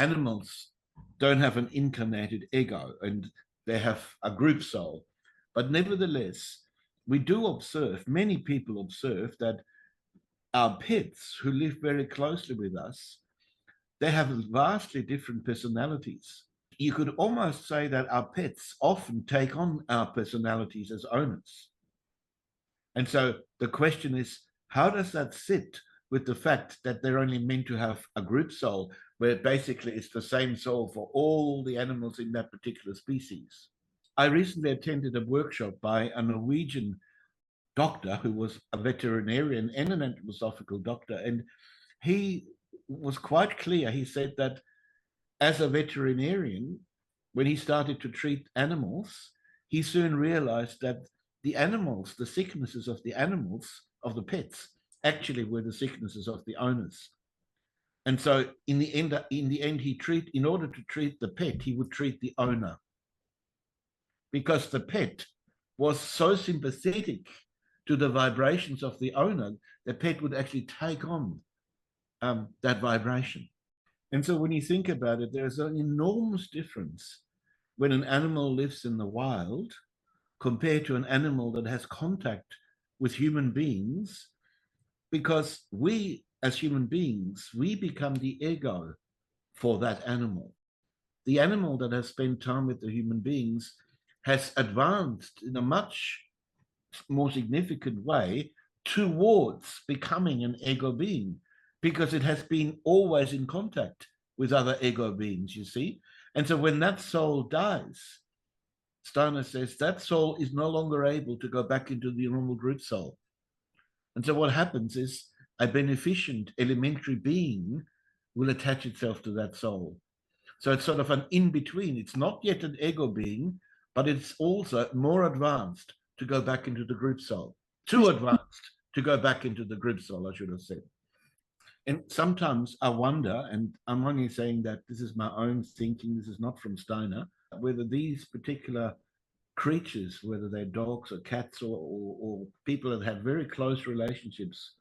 animals don't have an incarnated ego and they have a group soul. But nevertheless, we do observe, many people observe that our pets who live very closely with us, they have vastly different personalities. You could almost say that our pets often take on our personalities as owners. And so the question is, how does that sit with the fact that they're only meant to have a group soul, where basically it's the same soul for all the animals in that particular species? I recently attended a workshop by a Norwegian doctor who was a veterinarian and an anthroposophical doctor, and he was quite clear. He said that as a veterinarian, when he started to treat animals, he soon realized that the animals, the sicknesses of the animals, of the pets, actually were the sicknesses of the owners. And so in the end, in order to treat the pet, he would treat the owner, because the pet was so sympathetic to the vibrations of the owner, the pet would actually take on that vibration. And so when you think about it, there's an enormous difference when an animal lives in the wild compared to an animal that has contact with human beings, because we, as human beings, we become the ego for that animal. The animal that has spent time with the human beings has advanced in a much more significant way towards becoming an ego being, because it has been always in contact with other ego beings, you see. And so when that soul dies, Steiner says that soul is no longer able to go back into the normal group soul. And so what happens is a beneficent elementary being will attach itself to that soul. So it's sort of an in-between. It's not yet an ego being, but it's also more advanced to go back into the group soul. Too advanced to go back into the group soul, I should have said. And sometimes I wonder, and I'm only saying that this is my own thinking, this is not from Steiner, whether these particular creatures, whether they're dogs or cats or people that have very close relationships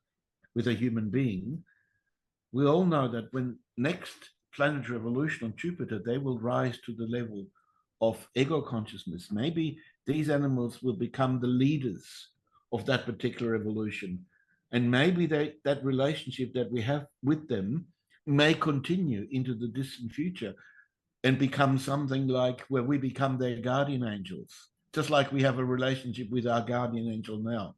with a human being, we all know that when next planetary evolution on Jupiter, they will rise to the level of ego consciousness. Maybe these animals will become the leaders of that particular evolution. And maybe that relationship that we have with them may continue into the distant future and become something like where we become their guardian angels, just like we have a relationship with our guardian angel now.